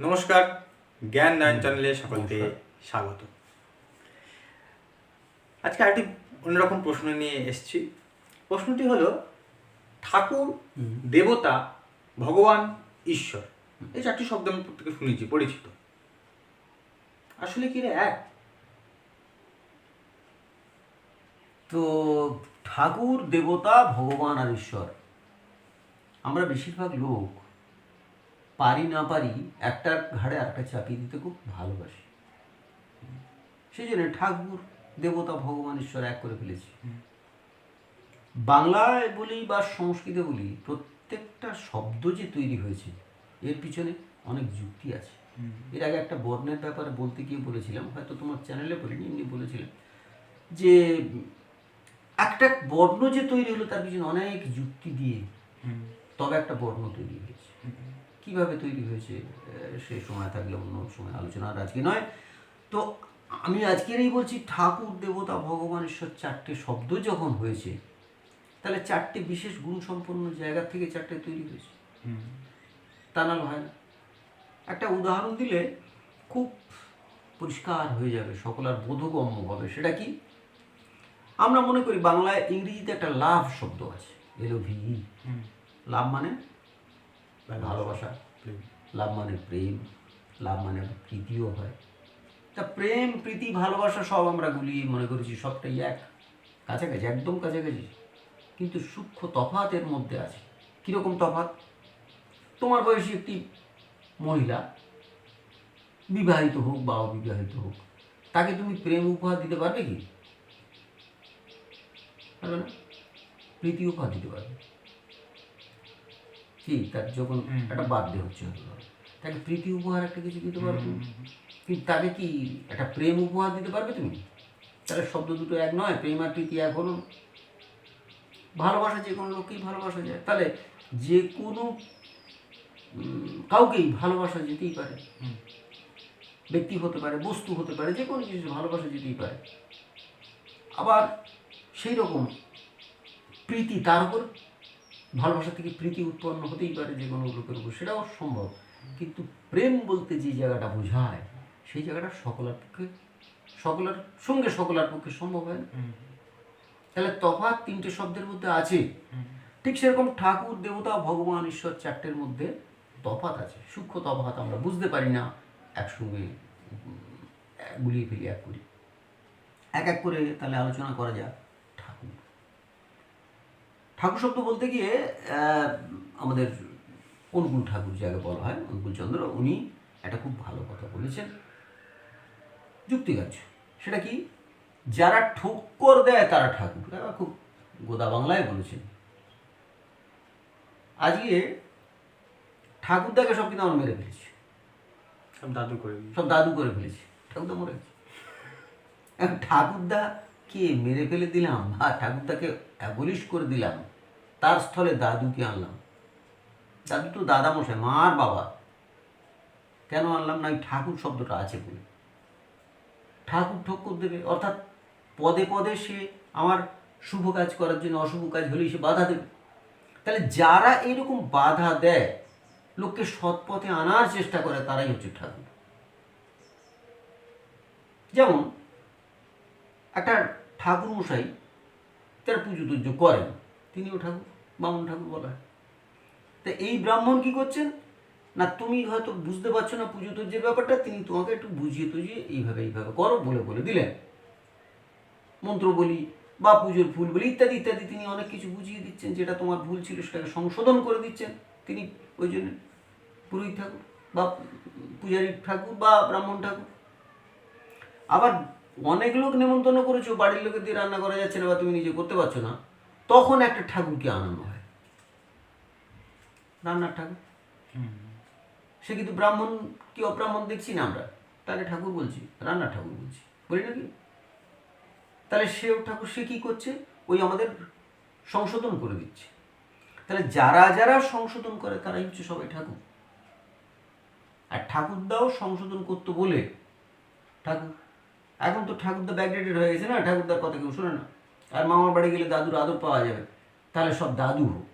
নমস্কার, জ্ঞান নয়ন চ্যানেলে সকলকে স্বাগত। আজকে আরেকটি অন্যরকম প্রশ্ন নিয়ে এসেছি। প্রশ্নটি হলো, ঠাকুর, দেবতা, ভগবান, ঈশ্বর, এই চারটি শব্দ আমি প্রত্যেকে শুনেছি, পরিচিত। আসলে কি রে এক? তো ঠাকুর, দেবতা, ভগবান আর ঈশ্বর, আমরা বেশিরভাগ লোক পারি না পারি একটার ঘাড়ে একটা চাপিয়ে দিতে খুব ভালোবাসি। সেই জন্য ঠাকুর, দেবতা, ভগবান, ঈশ্বর এক করে ফেলেছি। বাংলায় বলি বা সংস্কৃতে বলি, প্রত্যেকটা শব্দ যে তৈরি হয়েছে এর পিছনে অনেক যুক্তি আছে। এর আগে একটা বর্ণের ব্যাপারে বলতে গিয়ে বলেছিলাম, হয়তো তোমার চ্যানেলে বলিনি, এমনি বলেছিলাম যে একটা বর্ণ যে তৈরি হলো তার পিছনে অনেক যুক্তি দিয়ে তবে একটা বর্ণ তৈরি হয়েছে। কিভাবে তৈরি হয়েছে সে সময় থাকলে অন্য সময় আলোচনা, আর আজকে নয়। তো আমি আজকেরই বলছি, ঠাকুর, দেবতা, ভগবান, ঈশ্বর চারটে শব্দ যখন হয়েছে, তাহলে চারটে বিশেষ গুণ সম্পন্ন জায়গা থেকে চারটে তৈরি হয়েছে, তা নাহলে হয় না। একটা উদাহরণ দিলে খুব পরিষ্কার হয়ে যাবে, সকলের বোধগম্য হবে। সেটা কি? আমরা মনে করি বাংলায়, ইংরেজিতে একটা লাভ শব্দ আছে, LOVE। লাভ মানে ভালোবাসা, লাভ মানে প্রেম, লাভ মানে প্রীতিও হয়। তা প্রেম, প্রীতি, ভালোবাসা সব আমরা গুলিয়ে মনে করেছি সবটাই এক, কাছাকাছি, একদম কাছাকাছি। কিন্তু সূক্ষ্ম তফাৎ এর মধ্যে আছে। কীরকম তফাৎ? তোমার বয়সী একটি মহিলা, বিবাহিত হোক বা অবিবাহিত হোক, তাকে তুমি প্রেম উপহার দিতে পারবে কি? পারবে না। প্রীতি উপহার দিতে পারবে কি? তার যখন একটা বার্থডে হচ্ছে, তাকে প্রীতি উপহার একটা কিছু দিতে পারবে, কিন্তু তাকে কি একটা প্রেম উপহার দিতে পারবে তুমি? তাহলে শব্দ দুটো এক নয়, প্রেম আর প্রীতি এক হলো। ভালোবাসা যে কোনো লোককেই ভালোবাসা যায়, তাহলে যে কোনো কাউকেই ভালোবাসা যেতেই পারে। ব্যক্তি হতে পারে, বস্তু হতে পারে, যে কোনো জিনিস ভালোবাসা যেতেই পারে। আবার সেই রকম প্রীতি, তার উপর ভালোবাসা থেকে প্রীতি উৎপন্ন হতেই পারে যে কোনো লোকের উপর, সেটাও সম্ভব। কিন্তু প্রেম বলতে যে জায়গাটা বোঝায়, সেই জায়গাটা সকলের সঙ্গে সকলের পক্ষে সম্ভব হয় না। তাহলে তফাৎ তিনটে শব্দের মধ্যে আছে। ঠিক সেরকম ঠাকুর, দেবতা, ভগবান, ঈশ্বর চারটের মধ্যে তফাৎ আছে, সূক্ষ্ম তফাৎ। আমরা বুঝতে পারি না, একসঙ্গে গুলিয়ে ফেলি, এক করি। এক এক করে তাহলে আলোচনা করা যাক। ঠাকুর, ঠাকুর শব্দ বলতে গিয়ে আমাদের অনুকূল ঠাকুর যাকে বলা হয়, অনুকূল চন্দ্র, উনি একটা খুব ভালো কথা বলেছেন, যুক্তিগ্রাহ্য। সেটা কি? যারা ঠক্কর দেয় তারা ঠাকুর। খুব গোদা বাংলায় বলেছেন। আজকে ঠাকুরদাকে সব কিন্তু আমরা মেরে ফেলেছি, সব দাদু করে ফেলেছি। ঠাকুরদা মরে গেছে, ঠাকুরদাকে মেরে ফেলে দিলাম বা ঠাকুরদাকে অ্যাবলিশ করে দিলাম, তার স্থলে দাদুকে আনলাম। দাদু তো দাদামশাই, মার বাবা। কেন আনলাম না? ঠাকুর শব্দটা আছে বলে। ঠাকুর ঠক্কর দেবে, অর্থাৎ পদে পদে সে আমার শুভ কাজ করার জন্য অশুভ কাজ হলেই সে বাধা দেবে। তাহলে যারা এরকম বাধা দেয়, লোককে সৎ পথে আনার চেষ্টা করে, তারাই হচ্ছে ঠাকুর। যেমন একটা ঠাকুর মশাই তার পুজো টুজো করেন, তিনিও ঠাকুর, বামুন ঠাকুর বলা হয়। তা এই ব্রাহ্মণ কি করছেন না, তুমি হয়তো বুঝতে পারছো না পুজো টুজোর ব্যাপারটা, তিনি তোমাকে একটু বুঝিয়ে টুঝিয়ে এইভাবে করো বলে দিলেন। মন্ত্র বলি বা পুজোর ফুল বলি ইত্যাদি ইত্যাদি তিনি অনেক কিছু বুঝিয়ে দিচ্ছেন, যেটা তোমার ভুল ছিল সেটাকে সংশোধন করে দিচ্ছেন তিনি। ওই জন্য পুরোহিত ঠাকুর বা পূজারী ঠাকুর বা ব্রাহ্মণ ঠাকুর। আবার অনেক লোক নেমন্তন্ন করেছো, বাড়ির লোকের দিয়ে রান্না করা যাচ্ছে না বা তুমি নিজে করতে পারছো না, তখন একটা ঠাকুরকে আনানো হয়, রান্নার ঠাকুর। সে কিন্তু ব্রাহ্মণ কি অব্রাহ্মণ দেখছি না আমরা, তাকে ঠাকুর বলছি, রান্নার ঠাকুর বলছি, বলি নাকি? তাহলে সেও ঠাকুর, সে কী করছে? ওই আমাদের সংশোধন করে দিচ্ছে। তাহলে যারা যারা সংশোধন করে তারাই হচ্ছে সবাই ঠাকুর। আর ঠাকুরদাও সংশোধন করতো বলে ঠাকুর। এখন তো ঠাকুরদা ব্যাকডেটেড হয়ে গেছে না, ঠাকুরদার কথা কেউ শোনে না। আর মামার বাড়ি গেলে দাদুর আদর পাওয়া যাবে, তাহলে সব দাদু হোক।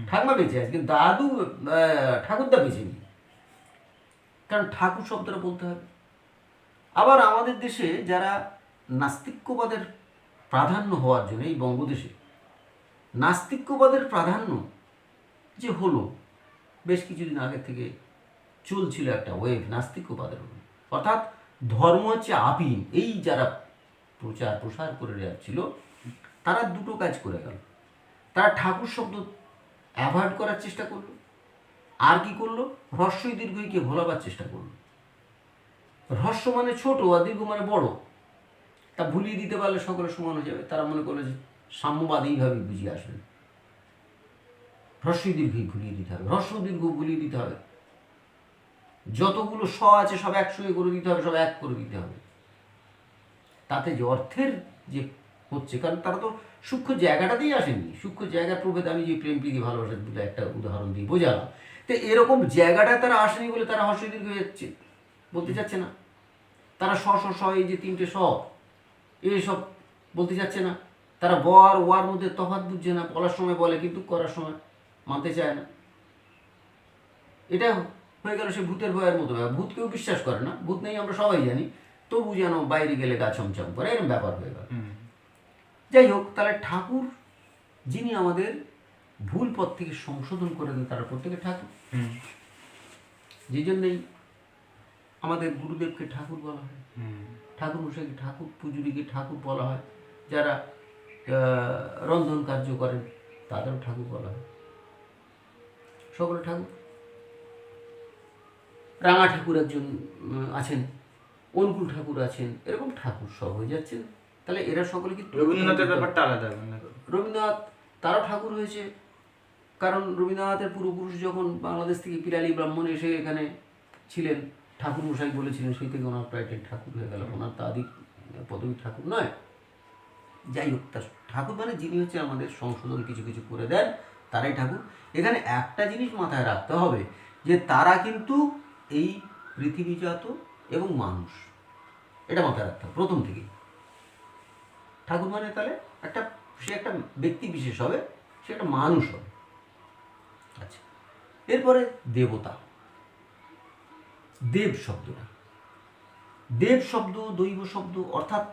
ঠাকুমা বেঁচে আছে, কিন্তু দাদু ঠাকুরদা বেঁচে নেই, কারণ ঠাকুর শব্দটা বলতে হবে। আবার আমাদের দেশে যারা নাস্তিক্যবাদের প্রাধান্য হওয়ার জন্য, এই বঙ্গদেশে নাস্তিক্যবাদের প্রাধান্য যে হলো, বেশ কিছুদিন আগে থেকে চলছিল একটা ওয়েভ নাস্তিক্যবাদের, অর্থাৎ ধর্ম হচ্ছে আপিন, এই যারা প্রচার প্রসার করে যাচ্ছিল তারা দুটো কাজ করে গেল। তারা ঠাকুর শব্দ অ্যাভয়েড করার চেষ্টা করলো, আর কি করলো, হ্রস্বই দীর্ঘইকে ভোলাবার চেষ্টা করলো। হ্রস্ব মানে ছোট আর দীর্ঘ মানে বড়, তা ভুলিয়ে দিতে পারলে সকলে সমান হয়ে যাবে। তারা মনে করলো যে সাম্যবাদ এইভাবে বুঝিয়ে আসবেন, হ্রস্বই দীর্ঘই ভুলিয়ে দিতে হবে, হ্রস্ব দীর্ঘ ভুলিয়ে দিতে হবে, যতগুলো স আছে সব একসঙ্গে করে দিতে হবে, সব এক করে দিতে হবে। তাতে যে অর্থের যে হচ্ছে, কারণ তারা তো সূক্ষ্ম জায়গাটাতেই আসেনি। সূক্ষ্ম জায়গার প্রভেদ আমি যে প্রেম প্রীতি ভালোবাসার দুটো একটা উদাহরণ দিয়ে বোঝালাম, তো এরকম জায়গাটায় তারা আসেনি বলে তারা হর্ষ দীর্ঘ যাচ্ছে বলতে চাচ্ছে না। তারা স স স এই যে তিনটে স এইসব বলতে চাচ্ছে না। তারা ব আর ওয়ার মধ্যে তফাৎ বুঝছে না, বলার সময় বলে কিন্তু করার সময় মানতে চায় না। এটা হয়ে গেল সে ভূতের ভয়ের মতো। ভূত কেউ বিশ্বাস করে না, ভূত নেই আমরা সবাই জানি, তবু যেন বাইরে গেলে গা ছমছম করে, এরকম ব্যাপার হয়ে গেল। যাই হোক, তাহলে ঠাকুর যিনি আমাদের ভুল পথ থেকে সংশোধন করে দেন, তারা প্রত্যেকে ঠাকুর। যে জন্যই আমাদের গুরুদেবকে ঠাকুর বলা হয়, ঠাকুর মশাইকে ঠাকুর, পুজুরিকে ঠাকুর বলা হয়, যারা রন্ধন কার্য করেন তাদেরও ঠাকুর বলা হয়, সকলে ঠাকুর। রাঙা ঠাকুর একজন আছেন, অনুকূল ঠাকুর আছেন, এরকম ঠাকুর সব হয়ে যাচ্ছেন। তাহলে এরা সকলে কিন্তু রবীন্দ্রনাথের ব্যাপারটা আলাদা। রবীন্দ্রনাথ তারও ঠাকুর হয়েছে, কারণ রবীন্দ্রনাথের পূর্বপুরুষ যখন বাংলাদেশ থেকে পিরালি ব্রাহ্মণ এসে এখানে ছিলেন, ঠাকুর মশাই বলেছিলেন, সেই থেকে ওনার টাইটেল ঠাকুর হয়ে গেল, ওনার তা আদি পদবী ঠাকুর নয়। যাই হোক, তার ঠাকুর মানে যিনি হচ্ছে আমাদের সংশোধন কিছু কিছু করে দেন, তারাই ঠাকুর। এখানে একটা জিনিস মাথায় রাখতে হবে, যে তারা কিন্তু এই পৃথিবীজাত এবং মানুষ, এটা মাথায় রাখতে হবে প্রথম থেকেই। ঠাকুর মানে তাহলে একটা, সে একটা ব্যক্তি বিশেষ হবে, সে একটা মানুষ হবে। আচ্ছা, এরপরে দেবতা। দেব শব্দটা, দেব শব্দ দৈব শব্দ, অর্থাৎ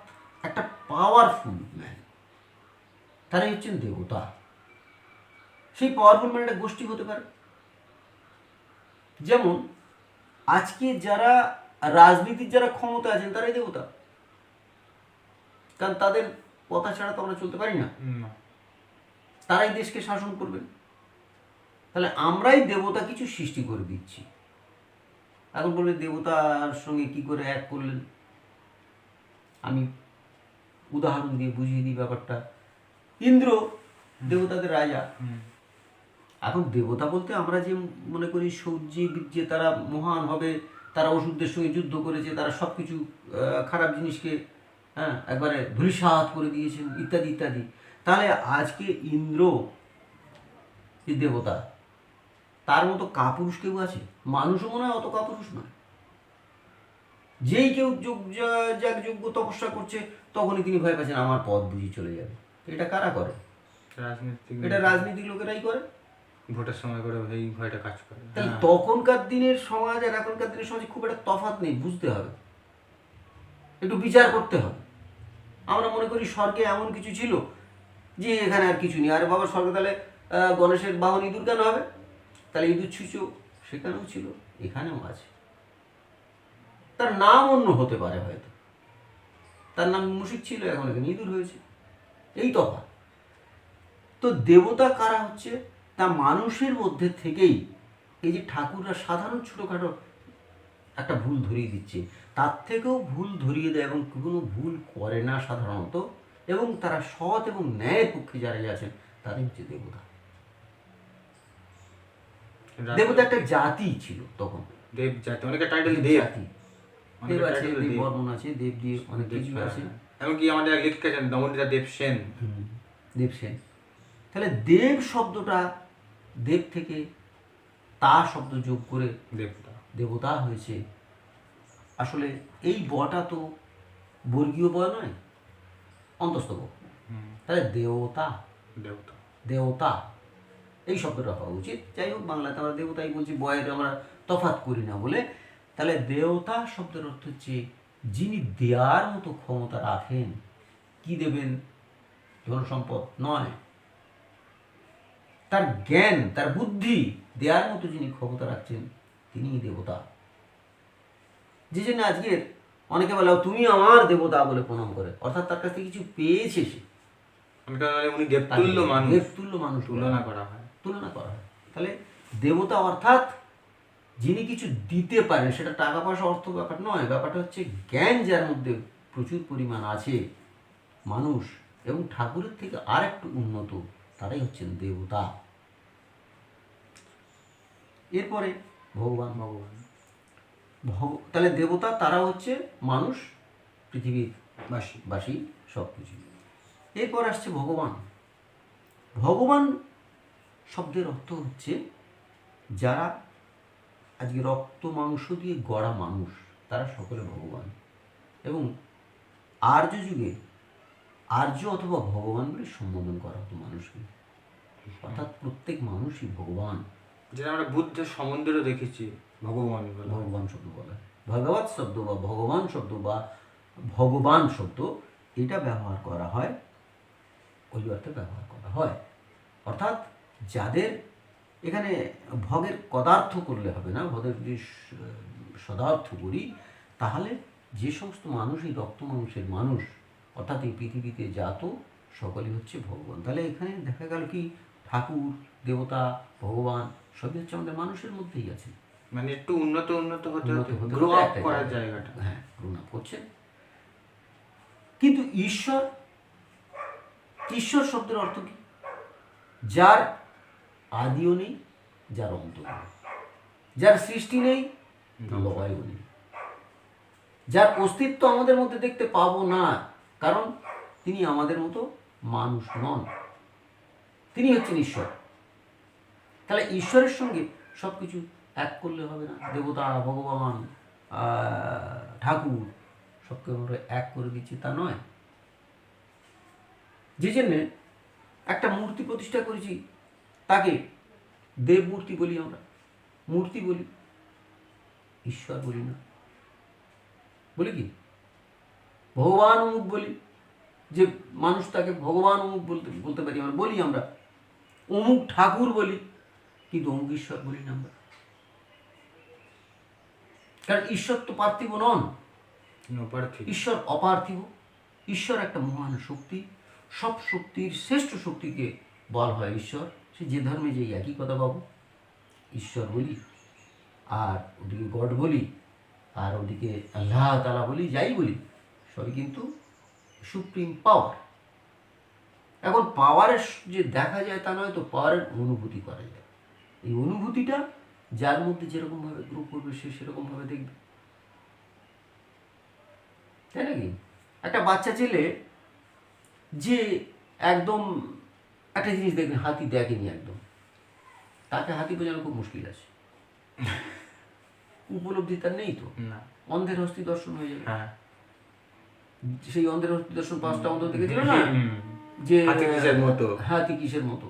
একটা পাওয়ারফুল ম্যান, তারাই হচ্ছেন দেবতা। সেই পাওয়ারফুল ম্যান একটা গোষ্ঠী হতে পারে। যেমন আজকে যারা রাজনীতির যারা ক্ষমতা আছেন তারাই দেবতা, কারণ তাদের কথা ছাড়া তো আমরা চলতে পারি না, তারাই দেশকে শাসন করবেন। তাহলে আমরাই দেবতা কিছু সৃষ্টি করে দিচ্ছি। এখন বলবে দেবতার সঙ্গে কি করে এক করলেন, আমি উদাহরণ দিয়ে বুঝিয়ে দিই ব্যাপারটা। ইন্দ্র দেবতাদের রাজা। এখন দেবতা বলতে আমরা যে মনে করি সৌর্যে বীর্যে তারা মহান হবে, তারা অসুরদের সঙ্গে যুদ্ধ করেছে, তারা সব কিছু খারাপ জিনিসকে একবারে ধূলিসাৎ করে দিয়েছেন ইত্যাদি ইত্যাদি। তাহলে আজকে ইন্দ্র যে দেবতা, তার মতো কাপুরুষ কেউ আছে? মানুষও মনে হয় অত কাপুরুষ নয়। যেই কেউ যোগ্য তপস্যা করছে, তখনই তিনি ভয় পাচ্ছেন আমার পদ বুঝি চলে যাবে। এটা কারা করে? এটা রাজনীতিক লোকেরাই করে, ভোটের সময় করে এই ভয়টা কাজ করে। তাহলে তখনকার দিনের সমাজ আর এখনকার দিনের সমাজে খুব একটা তফাৎ নেই, বুঝতে হবে, একটু বিচার করতে হবে। আমরা মনে করি স্বর্গে এমন কিছু ছিল যে এখানে আর কিছু নেই। আরে বাবা, স্বর্গে তাহলে গণেশের বাহন ইঁদুর কেন হবে? তাহলে ইঁদুর ছুঁচো সেখানেও ছিল, এখানেও আছে। তার নাম অন্য হতে পারে, হয়তো তার নাম মুশিক ছিল, এখন এখানে ইঁদুর হয়েছে, এই তফাৎ। তো দেবতা কারা হচ্ছে? তা মানুষের মধ্যে থেকেই এই যে ঠাকুররা সাধারণ ছোটোখাটো একটা ভুল ধরিয়ে দিচ্ছে, তার থেকেও ভুল ধরিয়ে দেয় এবং কোনো ভুল করে না সাধারণত, এবং তারা সৎ এবং ন্যায়ের পক্ষে যারা আছেন তাদের হচ্ছে দেবতা। দেবতা একটা জাতি ছিল তখন, দেব জাতি, অনেকে টাইটেল দেব দেব জাতি, দেব আছে, দেব বর্মন আছে, দেব দিয়ে অনেক কিছু আছে। এমনকি আমাদের এক লেখক আছেন দমনদীপ দেব সেন, দেব সেন। তাহলে দেব শব্দটা দেব থেকে তা শব্দ যোগ করে দেবতা, দেবতা হয়েছে। আসলে এই বটা তো বর্গীয় ব নয়, অন্তস্থ ব। তাহলে দেবতা, দেবতা, দেবতা এই শব্দটা হওয়া উচিত। যাই হোক, বাংলাতে আমরা দেবতাই বলছি, বয়ের আমরা তফাৎ করি না বলে। তাহলে দেবতা শব্দের অর্থ হচ্ছে যিনি দেওয়ার মতো ক্ষমতা রাখেন। কি দেবেন? ধনসম্পদ নয়, তার জ্ঞান, তার বুদ্ধি দেওয়ার মতো যিনি ক্ষমতা রাখছেন তিনিই দেবতা। যে জন্য আজকের অনেকে বলে তুমি আমার দেবতা বলে প্রণাম করে, অর্থাৎ তার কাছ থেকে কিছু পেয়েছে সে। উনি দেবতুল্য মানুষ, দেবতুল্য মানুষ তুলনা করা হয়। তাহলে দেবতা অর্থাৎ যিনি কিছু দিতে পারেন, সেটা টাকা পয়সা অর্থ ব্যাপার নয়, ব্যাপারটা হচ্ছে জ্ঞান যার মধ্যে প্রচুর পরিমাণ আছে মানুষ এবং ঠাকুরের থেকে আর একটু উন্নত, তারাই হচ্ছেন দেবতা। এরপরে ভগবান। তাহলে দেবতা তারা হচ্ছে মানুষ, পৃথিবীর বাসী সব কিছু। এরপর আসছে ভগবান। ভগবান শব্দের অর্থ হচ্ছে যারা আজকে রক্ত মাংস দিয়ে গড়া মানুষ, তারা সকলে ভগবান। এবং আর্য যুগে আর্য অথবা ভগবান বলে সম্বোধন করা হতো মানুষকে, অর্থাৎ প্রত্যেক মানুষই ভগবান। যেটা আমরা বুদ্ধের সম্বন্ধেও দেখেছি, ভগবান শব্দ বলা হয়। ভগবৎ শব্দ বা ভগবান শব্দ বা ভগবান শব্দ এটা ব্যবহার করা হয়, ওই অর্থে ব্যবহার করা হয়। অর্থাৎ যাদের এখানে ভগের পদার্থ করলে হবে না, ভগের যদি সদার্থ করি তাহলে যে সমস্ত মানুষই রক্ত মাংসের মানুষ, অর্থাৎ এই পৃথিবীতে জাত সকলেই হচ্ছে ভগবান। তাহলে এখানে দেখা গেল কি ঠাকুর, দেবতা, ভগবান সবই হচ্ছে আমাদের মানুষের মধ্যেই আছে। মানে একটু উন্নত হতে গ্রো আপ করার জায়গাটা, হ্যাঁ, গ্রো আপ করছে। কিন্তু ঈশ্বর শব্দের অর্থ কি? যার আদিও নেই, যার অন্ত নেই, যার সৃষ্টি নেই, লয়ও নেই, যার অস্তিত্ব আমাদের মধ্যে দেখতে পাবো না, কারণ তিনি আমাদের মতো মানুষ নন, তিনি হচ্ছেন ঈশ্বর। তাহলে ঈশ্বরের সঙ্গে সব কিছু এক করলে হবে না। দেবতা, ভগবান, ঠাকুর সবকে আমরা এক করে দিচ্ছি তা নয়। যে জন্যে একটা মূর্তি প্রতিষ্ঠা করেছি, তাকে দেব মূর্তি বলি, আমরা মূর্তি বলি, ঈশ্বর বলি না। বলি কি ভগবান অমুক বলি, যে মানুষ তাকে ভগবান অমুক বলতে পারি, আমরা বলি আমরা অমুক ঠাকুর বলি, কিন্তু অমুক ঈশ্বর বলি না আমরা। কারণ ঈশ্বর তো পার্থিব নন, ঈশ্বর অপার্থিব। ঈশ্বর একটা মহান শক্তি, সব শক্তির শ্রেষ্ঠ শক্তিকে বলা হয় ঈশ্বর। সে যে ধর্মে যে একই কথা পাবো, ঈশ্বর বলি আর ওদিকে গড বলি আর ওদিকে আল্লাহ তাআলা বলি, যাই বলি সবই কিন্তু সুপ্রিম পাওয়ার। এখন পাওয়ারের যে দেখা যায় তা নয়, তো পাওয়ারের অনুভূতি করা যায়। এই অনুভূতিটা যার মধ্যে যেরকমভাবে গ্রো করবে সে সেরকমভাবে দেখবে, তাই নাকি? একটা বাচ্চা ছেলে যে একদম একটা জিনিস দেখবেন হাতি দেখেনি একদম, তাকে হাতি বোঝানো খুব মুশকিল আছে, উপলব্ধি তার নেই, তো অন্ধের হস্তি দর্শন হয়ে যাবে। সেই অন্ধের হস্তি দর্শন 5টা অন্ধ দেখেছিল না, যে হাতি কিসের মতো।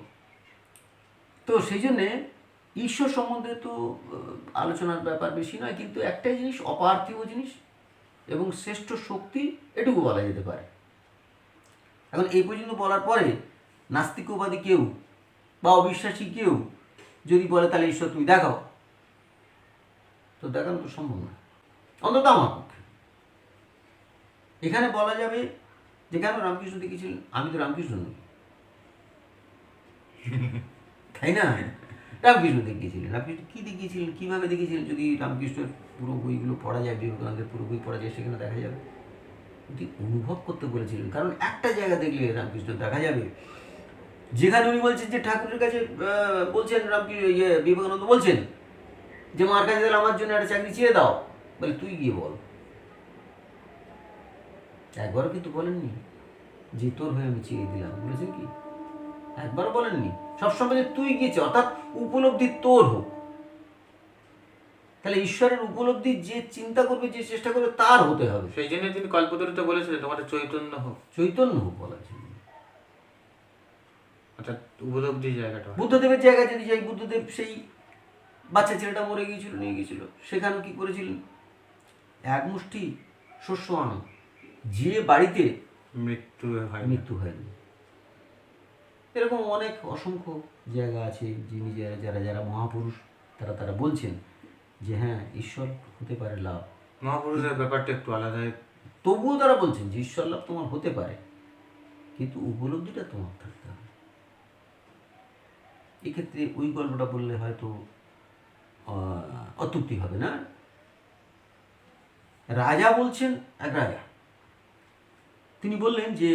তো সেই জন্যে ঈশ্বর সম্বন্ধে তো আলোচনার ব্যাপার বেশি নয়, কিন্তু একটাই জিনিস অপার্থিব জিনিস এবং শ্রেষ্ঠ শক্তি, এটুকু বলা যেতে পারে। এখন এই পর্যন্ত বলার পরে নাস্তিকবাদী কেউ বা অবিশ্বাসী কেউ যদি বলে তাহলে ঈশ্বর তুমি দেখাও, তো দেখানো তো সম্ভব না, অন্তত আমার পক্ষে। এখানে বলা যাবে যে কেন রামকৃষ্ণ দেখিয়েছিলেন, আমি তো রামকৃষ্ণ নই, তাই না? রামকৃষ্ণ দেখিয়েছিলেন, রামকৃষ্ণ কী দেখিয়েছিলেন, কীভাবে দেখিয়েছিলেন? যদি রামকৃষ্ণের পুরো বইগুলো পড়া যায়, বিবেকানন্দের পুরো বই পড়া যায়, সেখানে দেখা যাবে। যদি অনুভব করতে বলেছিলেন, কারণ একটা জায়গা দেখলে রামকৃষ্ণ দেখা যাবে যেখানে উনি বলছেন যে ঠাকুরের কাছে বলছেন, বিবেকানন্দ বলছেন যে মার কাছে তাহলে আমার জন্য একটা চাকরি চেয়ে দাও, বলে তুই গিয়ে বল। একবারও কিন্তু বলেননি যে তোর হয়ে আমি চেয়ে দিলাম, বলেছেন কি? একবারও বলেননি, সবসময় যে তুই গিয়েছে, অর্থাৎ উপলব্ধি তোর হোক। তাহলে ঈশ্বরের উপলব্ধি যে চিন্তা করবে, যে চেষ্টা করবে, তার হতে হবে। সেই জন্য তিনি কল্পতরুতে বলেছিলেন তোমাদের চৈতন্য হোক, চৈতন্য হোক বলা ছিল। অর্থাৎ উপলব্ধির জায়গাটা। বুদ্ধদেবের জায়গায় যদি যাই, বুদ্ধদেব সেই বাচ্চা ছেলেটা মরে গিয়েছিল, নিয়ে গিয়েছিল, সেখানে কি করেছিলেন? এক মুষ্টি শস্য আনো, যে বাড়িতে মৃত্যু হয়নি। এরকম অনেক অসংখ্য জায়গা আছে, যিনি যারা যারা মহাপুরুষ তারা বলছেন যে হ্যাঁ, ঈশ্বর হতে পারে লাভ। মহাপুরুষের ব্যাপারটা একটু আলাদা। তবুও তারা বলছেন যে ঈশ্বর লাভ তোমার হতে পারে, কিন্তু উপলব্ধিটা তোমার থাকতে হবে। এক্ষেত্রে ওই গল্পটা বললে হয়তো অত্যুক্তি হবে না। রাজা বলছেন, এক রাজা, তিনি বললেন যে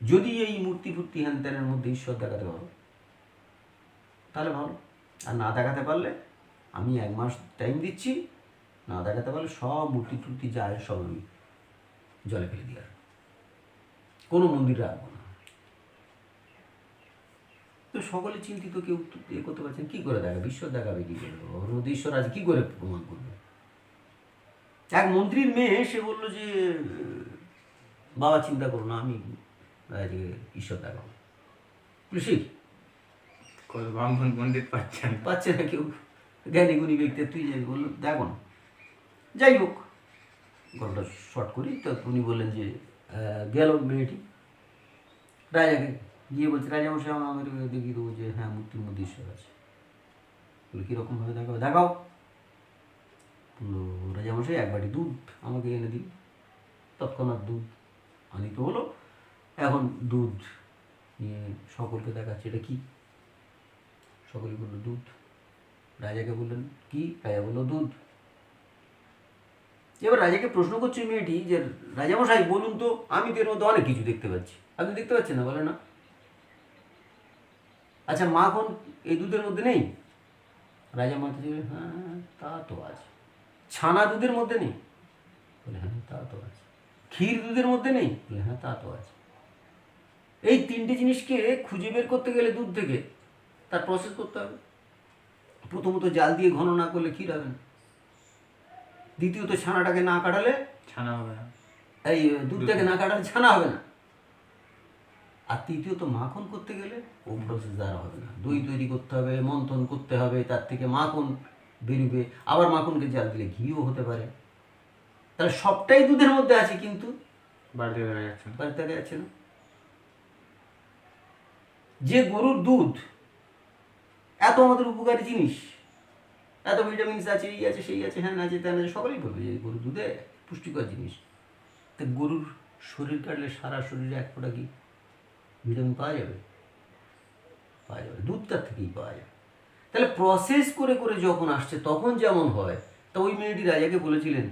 যদি এই মূর্তি ফুর্তি হ্যান ত্যানের মধ্যে ঈশ্বর দেখাতে পারো তাহলে ভালো, আর না দেখাতে পারলে আমি 1 মাস টাইম দিচ্ছি, না দেখাতে পারলে সব মূর্তি টুর্তি যায় সব আমি জলে ফেলে দিয়ে আসবো, কোনো মন্দির রাখবো না। তো সকলে চিন্তিত, কেউ এ করতে পারছেন কী করে দেখাবে, ঈশ্বর দেখাবে কী করে, ওর মধ্যে ঈশ্বর আজ কী করে প্রমাণ করবে। এক মন্ত্রীর মেয়ে সে বললো যে বাবা চিন্তা করো না, আমি আজকে ঈশ্বর দেখাবো। সে ব্রাহ্মণ পণ্ডিত পাচ্ছে না কেউ, জ্ঞানী গুণী ব্যক্তি, তুই যাবি, বললো দেখো না। যাই হোক, গল্পটা শর্ট করি। তো উনি বললেন যে গেল মেয়েটি রাজাকে গিয়ে বলছে, রাজামশাই আমাকে দেখিয়ে দেবো যে হ্যাঁ মূর্তির মধ্যে ঈশ্বর আছে। বলে কীরকমভাবে দেখাও? দেখাও। বললো রাজামশাই 1 বাটি দুধ আমাকে এনে দিন। তৎক্ষণাৎ দুধ আনিতে হলো। এখন দুধ নিয়ে সকলকে দেখাচ্ছে, এটা কি? সকলে বললো দুধ। রাজাকে বললেন কি? রাজা বললো দুধ। এবার রাজাকে প্রশ্ন করছে মেয়েটি যে রাজামশাই বলুন তো, আমি তো এর মধ্যে অনেক কিছু দেখতে পাচ্ছি, আপনি দেখতে পাচ্ছেন না? বলে না। আচ্ছা মাখন এই দুধের মধ্যে নেই? রাজা মাথা ছিল, হ্যাঁ তা তো আছে। ছানা দুধের মধ্যে নেই? বলে হ্যাঁ তা তো আছে। ক্ষীর দুধের মধ্যে নেই? বলে হ্যাঁ তা তো আছে। এই 3টে জিনিসকে খুঁজে বের করতে গেলে দুধ থেকে তার প্রসেস করতে হবে। প্রথমত জাল দিয়ে ঘন না করলে ক্ষীর হবে না। দ্বিতীয়ত ছানাটাকে না কাটালে ছানা হবে না, এই দুধটাকে না কাটালে ছানা হবে না। আর তৃতীয়ত মাখন করতে গেলে ও প্রসেস দ্বারা হবে না। দই তৈরি করতে হবে, মন্থন করতে হবে, তার থেকে মাখন বেরোবে, আবার মাখনকে জাল দিলে ঘিও হতে পারে। তাহলে সবটাই দুধের মধ্যে আছে, কিন্তু বাড়িতে দেখা যাচ্ছে না। যে গরুর দুধ এত আমাদের উপকারী জিনিস, এত ভিটামিনস আছে, এই আছে, সেই আছে, হ্যাঁ আছে, তেন আছে, সকলেই বলবে যে গরুর দুধে পুষ্টিকর জিনিস। তা গরুর শরীর কাটলে সারা শরীরে 1 ফোঁটা কি ভিটামিন পাওয়া যাবে? পাওয়া যাবে, দুধটার থেকেই পাওয়া যাবে। তাহলে প্রসেস করে করে যখন আসছে তখন যেমন হয়, তা ওই মেয়েটি রাজাকে বলেছিলেন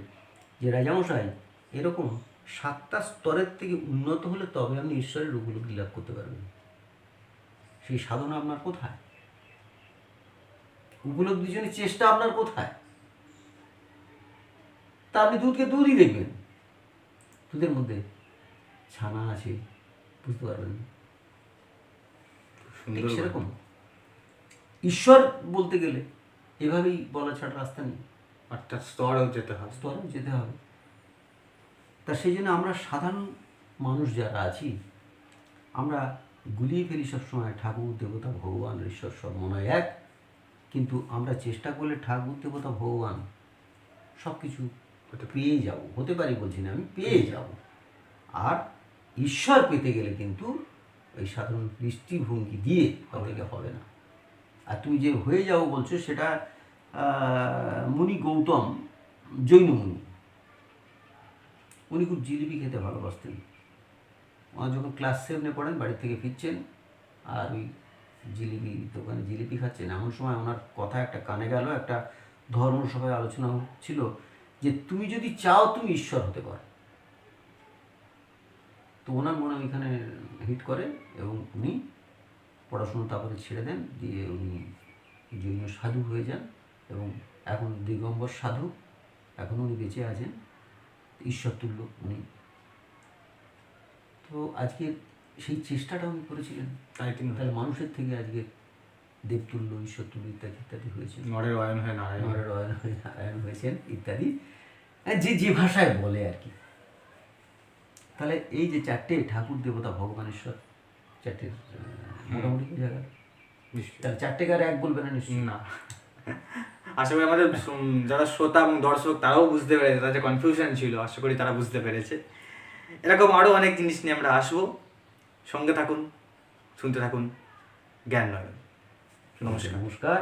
যে রাজামশাই এরকম 7টা স্তরের থেকে উন্নত হলে তবে আপনি ঈশ্বরের উপলব্ধি লাভ করতে পারবেন। সেই সাধনা আপনার কোথায়? উপলব্ধির জন্য চেষ্টা আপনার কোথায়? তা আপনি দুধকে দুধই দেখবেন, দুধের মধ্যে ছানা আছে, বুঝতে পারবেন না। ঠিক সেরকম ঈশ্বর বলতে গেলে এভাবেই বলা ছাড়া রাস্তা নেই, অর্থাৎ স্তরেও যেতে হবে। তা সেই জন্য আমরা সাধারণ মানুষ যারা আছি, আমরা গুলিয়ে ফেলি সবসময় ঠাকুর দেবতা ভগবান ঈশ্বর সব মনে হয় এক, কিন্তু আমরা চেষ্টা করলে ঠাকুর দেবতা ভগবান সব কিছু পেয়ে যাব, হতে পারি বলছি না, আমি পেয়ে যাব। আর ঈশ্বর পেতে গেলে কিন্তু ওই সাধারণ দৃষ্টিভঙ্গি দিয়ে হবে না। আর তুমি যে হয়ে যাও বলছো, সেটা মুনি গৌতম, জৈন মুনি, উনি খুব জিলিপি খেতে ভালোবাসতেন। যখন ক্লাস 7-এ পড়েন, বাড়ি থেকে ফিরছেন, আর ওই জিলিপি দোকানে জিলিপি খাচ্ছেন, এমন সময় ওনার কথা একটা কানে গেল। একটা ধর্মসভায় আলোচনা ছিল যে তুমি যদি চাও তুমি ঈশ্বর হতে পারো। তো ওনার মনে ওইখানে হিট করে এবং উনি পড়াশুনো তারপরে ছেড়ে দেন, দিয়ে উনি জৈন সাধু হয়ে যান এবং এখন দিগম্বর সাধু, এখন উনি বেঁচে আছেন, ঈশ্বর তুল্য উনি। তো আজকে সেই চেষ্টাটা উনি করেছিলেন, তাহলে মানুষের থেকে আজকে দেবতুল্য, ঈশ্বর তুল্য ইত্যাদি ইত্যাদি হয়েছে। নরের অয়ন হয়ে নারায়ণ হয়েছেন ইত্যাদি, যে ভাষায় বলে আর কি। তাহলে এই যে 4টে ঠাকুর দেবতা ভগবান ঈশ্বর, চারটের মোটামুটি বোঝা গেল। নিশ্চয়ই। তাহলে 4টে কার এক বলবে না নিশ্চয়ই? না, আশা করি আমাদের যারা শ্রোতা এবং দর্শক তারাও বুঝতে পেরেছে, তাদের যে কনফিউশন ছিল আশা করি তারা বুঝতে পেরেছে। এরকম আরও অনেক জিনিস নিয়ে আমরা আসবো। সঙ্গে থাকুন, শুনতে থাকুন জ্ঞান নয়ন। নমস্কার। নমস্কার।